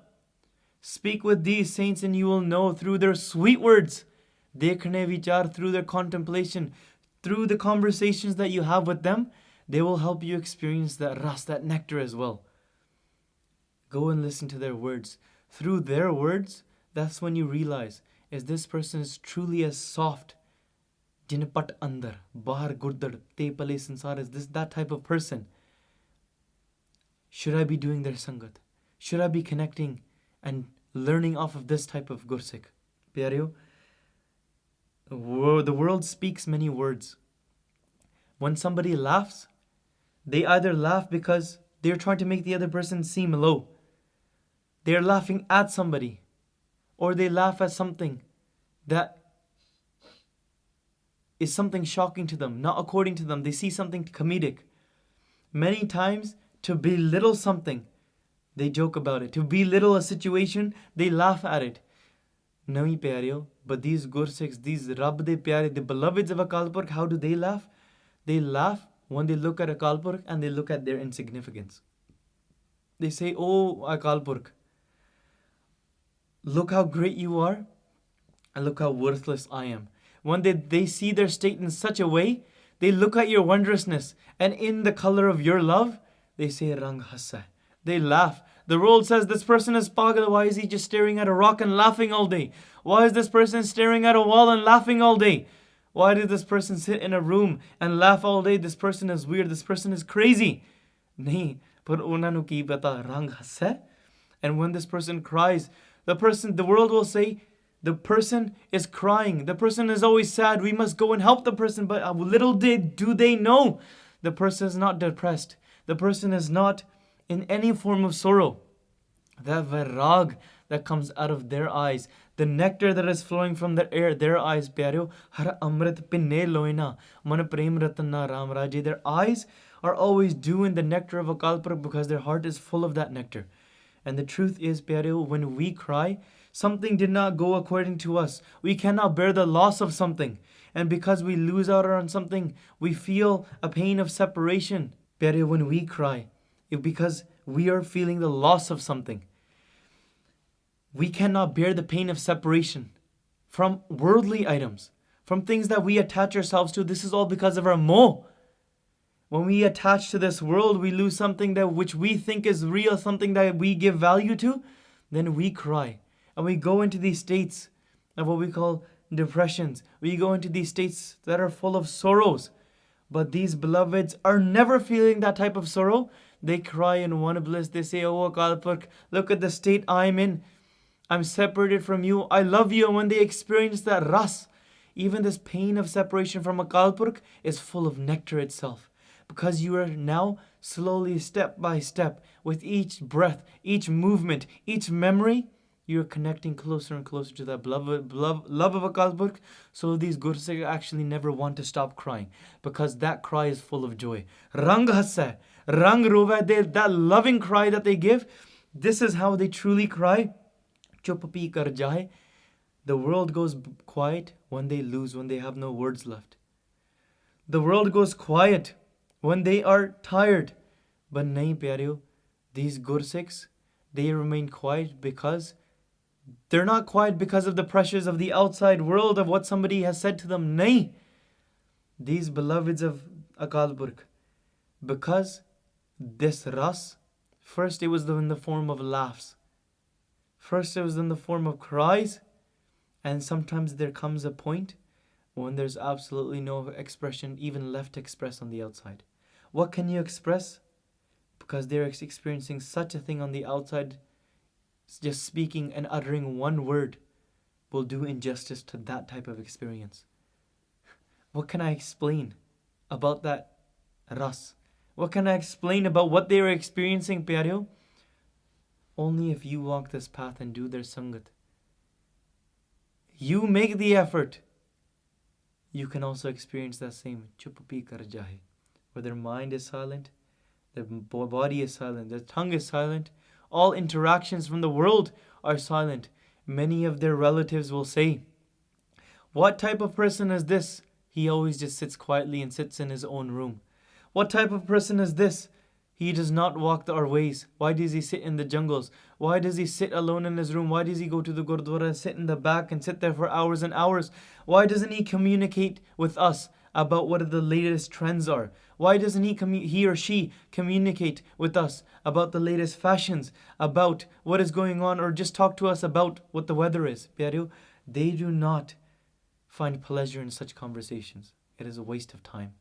Speak with these saints and you will know through their sweet words. Dekhne vichar, through their contemplation, through the conversations that you have with them, they will help you experience that ras, that nectar as well. Go and listen to their words. Through their words, that's when you realize, is this person is truly as soft. Jinapat andar, bahar gurdar, te pale sansar, is this that type of person? Should I be doing their sangat? Should I be connecting and learning off of this type of Gursikha? Pyareo, the world speaks many words. When somebody laughs, they either laugh because they're trying to make the other person seem low. They're laughing at somebody. Or they laugh at something that is something shocking to them, not according to them. They see something comedic. Many times, to belittle something, they joke about it. To belittle a situation, they laugh at it. Nahi pyareo, but these Gursikhs, these Rab de pyare, the beloveds of Akal Purkh, how do they laugh? They laugh when they look at Akal Purkh and they look at their insignificance. They say, oh Akal Purkh, look how great you are and look how worthless I am. When they see their state in such a way, they look at your wondrousness and in the color of your love, they say Rang Hassa. They laugh. The world says this person is pagal. Why is he just staring at a rock and laughing all day? Why is this person staring at a wall and laughing all day? Why did this person sit in a room and laugh all day? This person is weird. This person is crazy. Nahi, par ਉਹਨਾਂ ਨੂੰ ਕੀ ਪਤਾ ਰੰਗ ਹੱਸੇ? And when this person cries, the world will say, the person is crying. The person is always sad. We must go and help the person. But little do they know, the person is not depressed. The person is not in any form of sorrow. That vairag that comes out of their eyes, the nectar that is flowing from their eyes, pyareo, har amrit pinne loina, man prem ratanna ram raje. Their eyes are always doing the nectar of Akal Purkh because their heart is full of that nectar. And the truth is, pyareo, when we cry, something did not go according to us. We cannot bear the loss of something. And because we lose out on something, we feel a pain of separation. Pyareo, when we cry, because we are feeling the loss of something. We cannot bear the pain of separation from worldly items, from things that we attach ourselves to. This is all because of our moh. When we attach to this world, we lose something that which we think is real, something that we give value to, then we cry. And we go into these states of what we call depressions. We go into these states that are full of sorrows. But these beloveds are never feeling that type of sorrow. They cry in one bliss. They say, oh Akal Purkh, look at the state I'm in. I'm separated from you. I love you. And when they experience that ras, even this pain of separation from Akal Purkh is full of nectar itself. Because you are now slowly, step by step, with each breath, each movement, each memory, you're connecting closer and closer to that love of Akal Purkh. So these Gursikha actually never want to stop crying, because that cry is full of joy. Rang hasse, rang rove, that loving cry that they give, this is how they truly cry. Chup pi kar jaye. The world goes quiet when they lose, when they have no words left. The world goes quiet when they are tired. But nahi pyareo, these Gursikhs, they remain quiet because they're not quiet because of the pressures of the outside world, of what somebody has said to them. Nahi. These beloveds of Akal Purkh, because this ras, first it was in the form of laughs, first it was in the form of cries, and sometimes there comes a point when there's absolutely no expression even left to express on the outside. What can you express? Because they're experiencing such a thing on the outside, just speaking and uttering one word will do injustice to that type of experience. What can I explain about that ras? What can I explain about what they are experiencing, pyareo? Only if you walk this path and do their sangat. You make the effort. You can also experience that same chup pi kar jahe, where their mind is silent, their body is silent, their tongue is silent, all interactions from the world are silent. Many of their relatives will say, what type of person is this? He always just sits quietly and sits in his own room. What type of person is this? He does not walk our ways. Why does he sit in the jungles? Why does he sit alone in his room? Why does he go to the Gurdwara and sit in the back and sit there for hours and hours? Why doesn't he communicate with us about what the latest trends are? Why doesn't he or she communicate with us about the latest fashions, about what is going on, or just talk to us about what the weather is? Pyareo, they do not find pleasure in such conversations. It is a waste of time.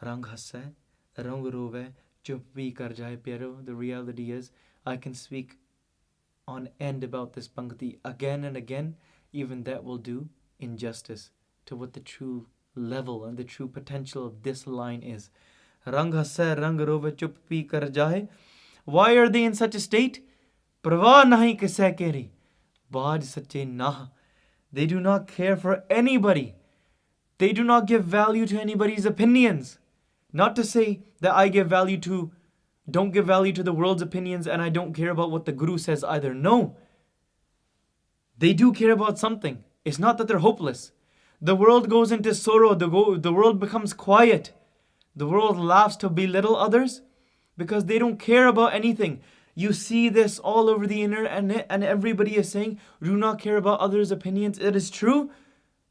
Rang hasse, rang rove, chup bhi kar jaye pyareo. The reality is, I can speak on end about this pankti again and again. Even that will do injustice to what the true level and the true potential of this line is. Rang hasse, rang rove, chup bhi kar jaye. Why are they in such a state? Parwah nahi kise keri. Baaj sache nah. They do not care for anybody. They do not give value to anybody's opinions. Not to say that I don't give value to the world's opinions and I don't care about what the Guru says either. No. They do care about something. It's not that they're hopeless. The world goes into sorrow. The world becomes quiet. The world laughs to belittle others because they don't care about anything. You see this all over the internet and everybody is saying, do not care about others' opinions. It is true,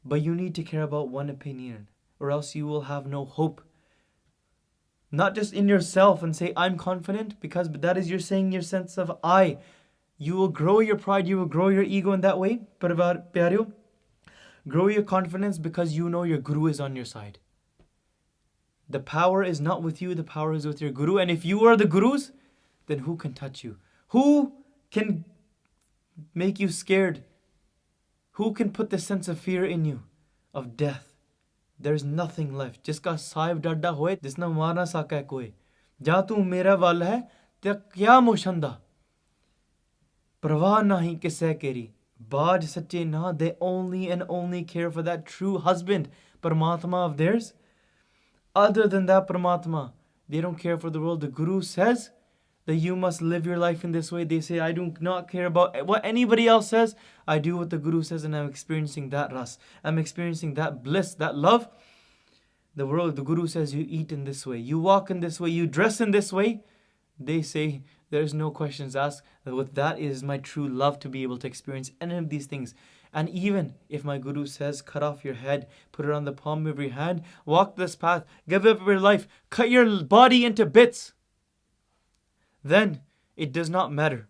but you need to care about one opinion or else you will have no hope. Not just in yourself and say, I'm confident, because that is you're saying your sense of I. You will grow your pride, you will grow your ego in that way. Pyareo, grow your confidence because you know your Guru is on your side. The power is not with you, the power is with your Guru. And if you are the Gurus, then who can touch you? Who can make you scared? Who can put the sense of fear in you of death? There's nothing left. Jiska sahib dadda hoye, jisna marna saka koi. Ja tu mera wal hai, te kya moshanda? Parwah nahi kise keri. Baaj sache na, they only and only care for that true husband, Paramatma of theirs. Other than that Paramatma, they don't care for the world. The Guru says that you must live your life in this way. They say, I do not care about what anybody else says. I do what the Guru says and I'm experiencing that ras. I'm experiencing that bliss, that love. The Guru says you eat in this way, you walk in this way, you dress in this way. They say there's no questions asked. With that is my true love to be able to experience any of these things. And even if my Guru says, cut off your head, put it on the palm of your hand, walk this path, give up your life, cut your body into bits, then it does not matter.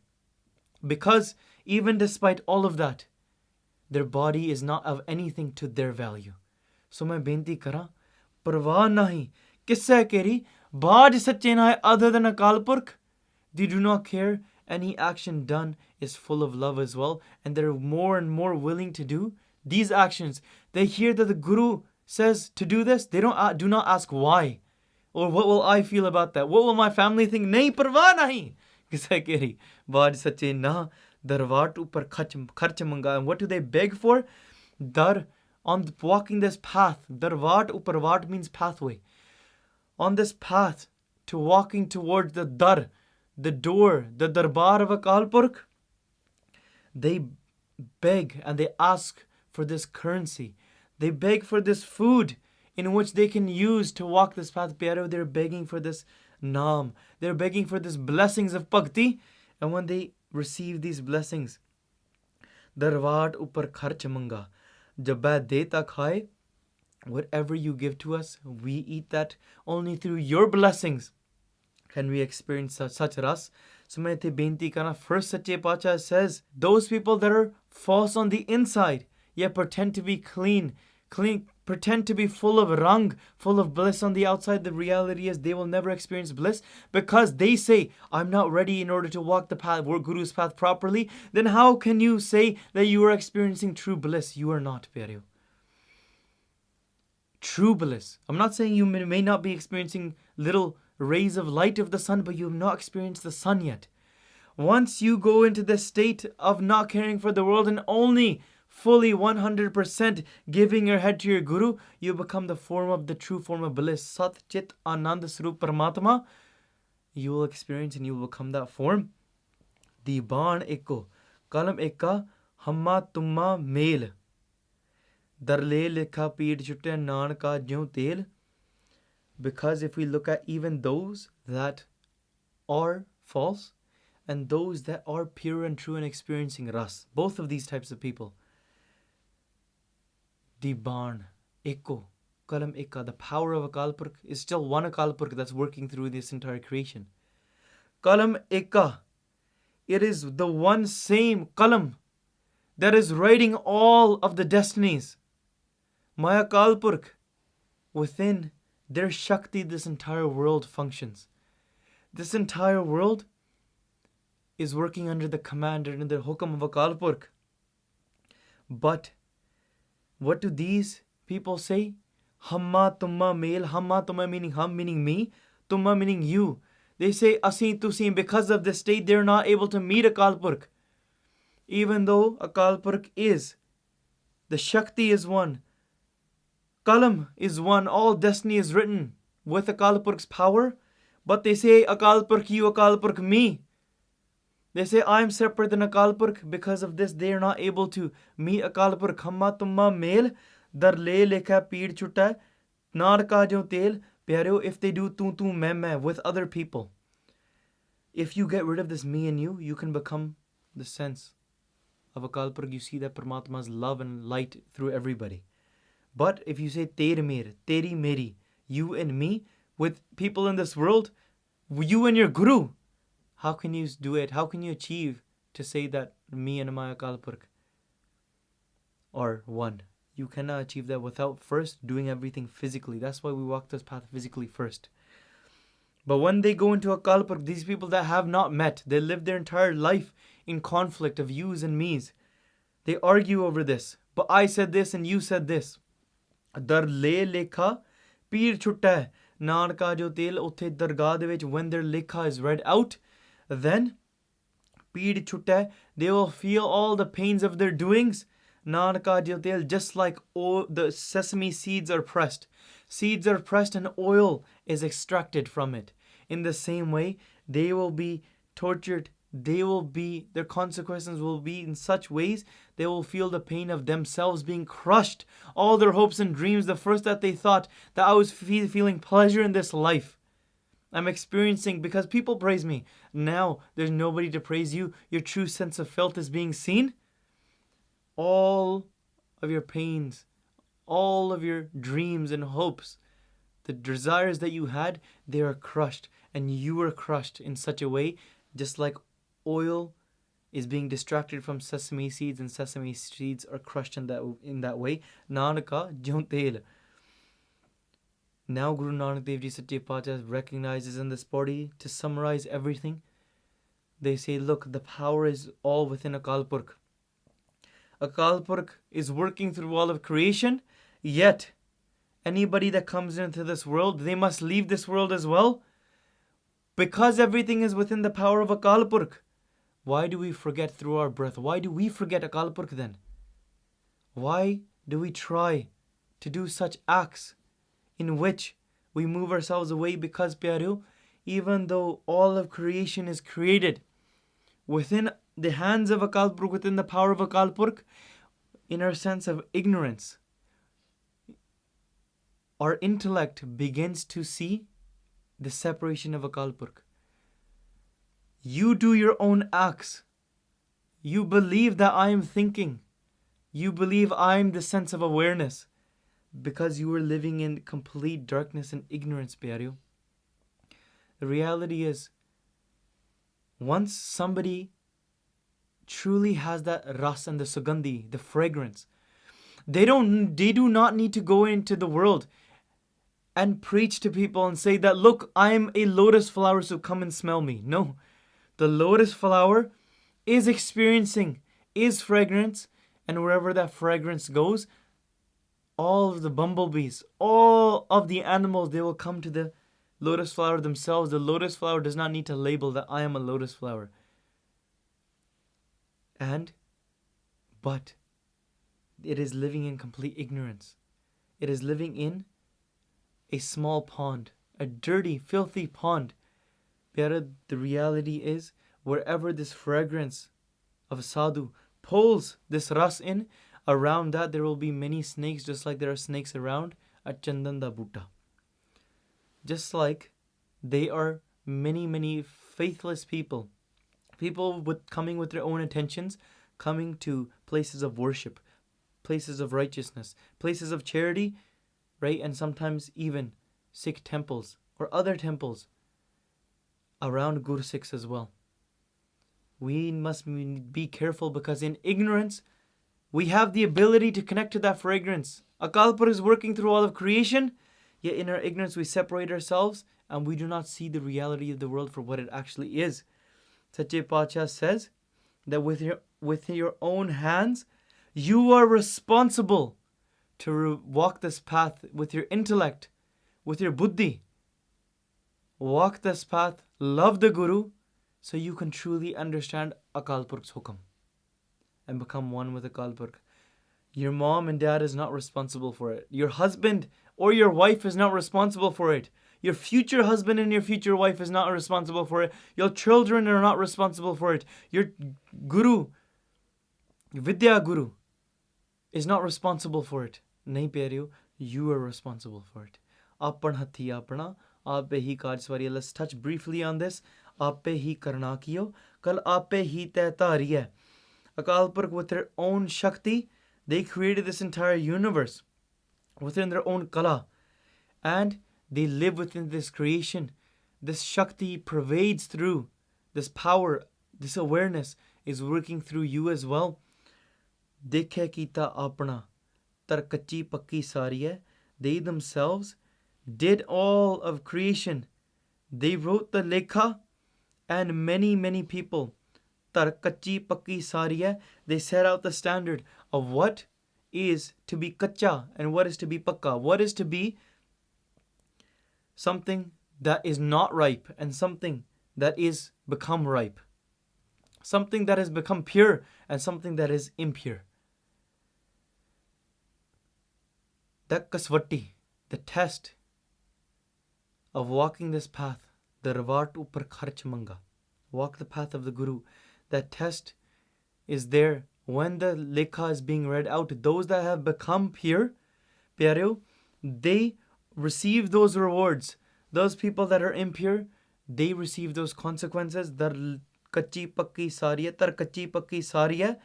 Because even despite all of that, their body is not of anything to their value. So main benti kara, parwah nahi kisse keri, baaj sache na hai other than Akal Purkh. They do not care. Any action done is full of love as well, and they're more and more willing to do these actions. They hear that the Guru says to do this, they do not ask why. Or what will I feel about that? What will my family think? Nahi, parwah nahi. Kisa keri, baaj sache na, darwat upar kharch manga. And what do they beg for? Walking this path. Darwat uparwat means pathway. On this path to walking towards the dar, the door, the darbar of Akal Purkh, they beg and they ask for this currency. They beg for this food in which they can use to walk this path. Pyaro, they're begging for this naam. They're begging for this blessings of bhakti. And when they receive these blessings, darwaat upar kharch manga, jabba deta khaye, whatever you give to us, we eat that. Only through your blessings can we experience such ras. So main the benti kana, first Sache Pacha says, those people that are false on the inside, yet pretend to be clean, pretend to be full of rang, full of bliss on the outside, the reality is they will never experience bliss because they say, I'm not ready in order to walk the path, Guru's path properly. Then how can you say that you are experiencing true bliss? You are not, Pyareo. True bliss. I'm not saying you may not be experiencing little rays of light of the sun, but you have not experienced the sun yet. Once you go into the state of not caring for the world and only fully 100% giving your head to your Guru, you become the true form of bliss. Sat Chit Anand Swarup Paramatma. You will experience and you will become that form. The Baan Eko, Kalam Eka, Hamma Tumma Mel. Darle Lekha Peed Chutte Nanka Jyo Tel. Because if we look at even those that are false and those that are pure and true and experiencing ras, both of these types of people, the Baan, Eko, Kalam Eka, the power of Akal Purkh is still one Akal Purkh that's working through this entire creation. Kalam Eka, it is the one same Kalam that is writing all of the destinies. My Akal Purkh, within their Shakti, this entire world functions. This entire world is working under the command and the hukam of Akal Purkh. But what do these people say? Hamma tumma male, hamma tumma meaning hum, meaning me, tumma meaning you. They say asi tusi, because of this state they're not able to meet Akal Purkh. Even though Akal Purkh is, the Shakti is one, Kalam is one, all destiny is written with Akal Purkh's power, but they say Akal Purkh you, Akal Purkh me. They say I'm separate than Akal Purkh. Because of this, they are not able to meet Akal Purkh. Hamma tumma mel, dar le lekha peed chutta, nar ka jo tel. Pyareo, if they do tu main with other people, if you get rid of this me and you can become the sense of Akal Purkh. You see that Paramatma's love and light through everybody. But if you say Ter Mer, Teri Meri, you and me, with people in this world, you and your Guru, how can you do it? How can you achieve to say that me and my Akal Purkh are one? You cannot achieve that without first doing everything physically. That's why we walk this path physically first. But when they go into Akal Purkh, these people that have not met, they live their entire life in conflict of yous and me's. They argue over this. But I said this and you said this. Dar le lekha peer chutta nanka jo tel utthe dargah de vich, when their lekha is read out, then peer chutta, they will feel all the pains of their doings. Nanka jo tel, just like the sesame seeds are pressed. Seeds are pressed and oil is extracted from it. In the same way, they will be tortured. Their consequences will be in such ways, they will feel the pain of themselves being crushed. All their hopes and dreams, the first that they thought that I was feeling pleasure in this life, I'm experiencing because people praise me. Now there's nobody to praise you. Your true sense of felt is being seen. All of your pains, all of your dreams and hopes, the desires that you had, they are crushed. And you are crushed in such a way, just like oil is being distracted from sesame seeds, and sesame seeds are crushed in that way. Nanaka Jontel. Now Guru Nanak Dev Ji Sache Pacha recognizes in this body, to summarize everything, they say, look, the power is all within Akal Purkh. Akal Purkh is working through all of creation, yet anybody that comes into this world, they must leave this world as well. Because everything is within the power of Akal Purkh. Why do we forget through our breath? Why do we forget Akal Purkh then? Why do we try to do such acts in which we move ourselves away? Because, Pyareo, even though all of creation is created within the hands of Akal Purkh, within the power of Akal Purkh, in our sense of ignorance, our intellect begins to see the separation of Akal Purkh. You do your own acts. You believe that I am thinking. You believe I am the sense of awareness. Because you are living in complete darkness and ignorance, Pyareo. The reality is, once somebody truly has that ras and the sugandhi, the fragrance, they do not need to go into the world and preach to people and say that, look, I'm a lotus flower, so come and smell me. No. The lotus flower is experiencing, is fragrance, and wherever that fragrance goes, all of the bumblebees, all of the animals, they will come to the lotus flower themselves. The lotus flower does not need to label that I am a lotus flower. But it is living in complete ignorance. It is living in a small pond, a dirty, filthy pond. Pyara, the reality is, wherever this fragrance of sadhu pulls this ras in, around that there will be many snakes, just like there are snakes around a chandan da butta. Just like they are many faithless people coming with their own intentions, coming to places of worship, places of righteousness, places of charity, right? And sometimes even Sikh temples or other temples around Gursikhs as well. We must be careful, because in ignorance, we have the ability to connect to that fragrance. Akal Purkh is working through all of creation, yet in our ignorance we separate ourselves and we do not see the reality of the world for what it actually is. Sache Pacha says that with your own hands, you are responsible to walk this path with your intellect, with your buddhi. Walk this path, love the Guru, so you can truly understand Akal Purkh's hukam and become one with Akal Purkh. Your mom and dad is not responsible for it. Your husband or your wife is not responsible for it. Your future husband and your future wife is not responsible for it. Your children are not responsible for it. Your Guru, Vidya Guru, is not responsible for it. Nahi pyareo, you are responsible for it. Apan hathi apna, aape hi kaaj swariya. Let's touch briefly on this. Aape hi karna kiyo, kal aape hi teh taariye. Akal Purkh, with their own Shakti, they created this entire universe within their own Kala. And they live within this creation. This Shakti pervades through. This power, this awareness is working through you as well. Dekhe kita apna, tar kachi pakki sariye. They themselves did all of creation. They wrote the Lekha, and many people, tar kachi pakki sariye, they set out the standard of what is to be kacha and what is to be pakka. What is to be something that is not ripe and something that is become ripe. Something that has become pure and something that is impure. That kasvati, the test of walking this path, the ravart upar kharch manga, walk the path of the Guru. That test is there when the lekha is being read out. Those that have become pure, pyareo, they receive those rewards. Those people that are impure, they receive those consequences. Dar kachi pakki sariya, tar kachi pakki sariya,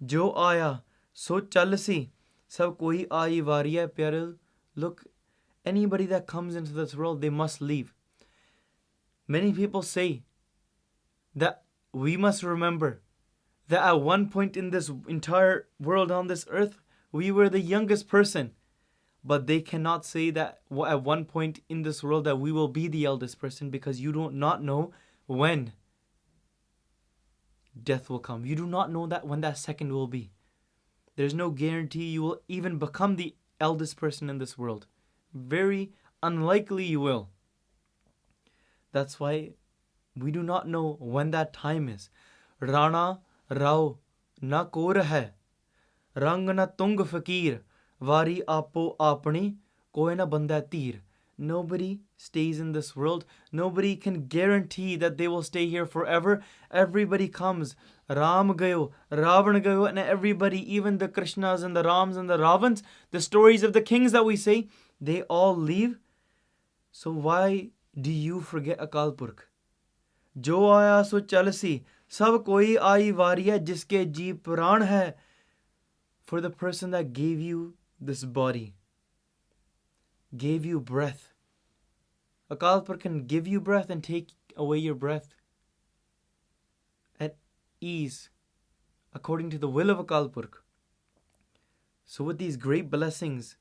jo aaya so chalsi, sab koi aayi variya. Pyareo, look, anybody that comes into this world, they must leave. Many people say that we must remember that at one point in this entire world on this earth, we were the youngest person. But they cannot say that at one point in this world that we will be the eldest person, because you do not know when death will come. You do not know that when that second will be. There's no guarantee you will even become the eldest person in this world. Very unlikely you will. That's why we do not know when that time is. Rana Rao na kor hai, rang na tung fakir, vari apo apni, koi na banda tir. Nobody stays in this world. Nobody can guarantee that they will stay here forever. Everybody comes. Ram gayo, Ravan gayo, and everybody, even the Krishnas and the Rams and the Ravans, the stories of the kings that we say, they all leave. So why do you forget Akal Purkh? जो आया सो चल सी, सब कोई आई वारी है, जिसके जी प्राण है. For the person that gave you this body, gave you breath. Akal Purkh can give you breath and take away your breath at ease, according to the will of Akal Purkh. So with these great blessings,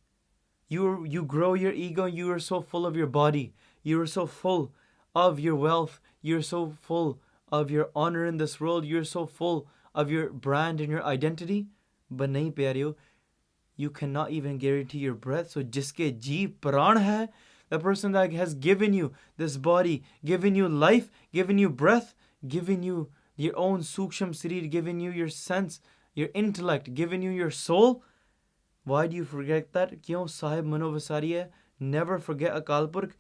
you grow your ego. You are so full of your body. You are so full of your wealth. You're so full of your honor in this world. You're so full of your brand and your identity. But nahi pyareo, you cannot even guarantee your breath. So jiske jeev pran hai, the person that has given you this body, given you life, given you breath, given you your own suksham sarir, given you your sense, your intellect, given you your soul. Why do you forget that? Kyun sahib mano vasari hai? Never forget Akal Purkh.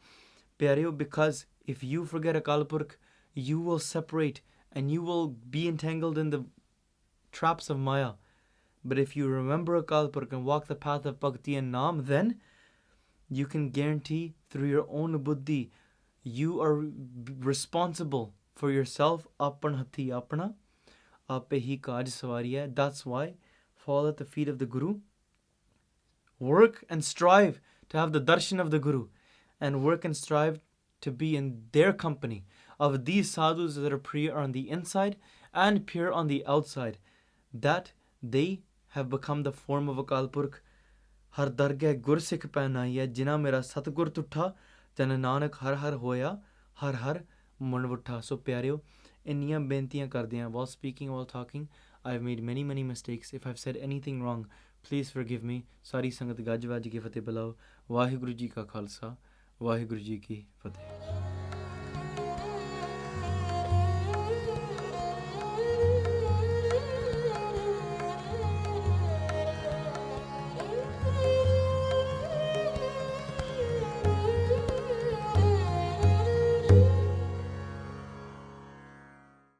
Pyareo, because if you forget Akal Purkh, you will separate and you will be entangled in the traps of Maya. But if you remember Akal Purkh and walk the path of Bhakti and Naam, then you can guarantee through your own buddhi, you are responsible for yourself. Apan hathi apna, ape hi kaaj sawari hai. That's why fall at the feet of the Guru. Work and strive to have the darshan of the Guru, and work and strive to be in their company of these sadhus that are pure on the inside and pure on the outside, that they have become the form of Akal Purkh. Har dargah Gursikha painai hai, jina mera satgur tutta, jan nanak har har hoya, har har manvutta. So pyareo, inniyan bentiyan kardiyan. While speaking, while talking, I've made many mistakes. If I've said anything wrong, please forgive me. Sari sangat gaj vaj ki fateh bulao. Vaheguru ji ka khalsa, Vaheguru ji ki fateh.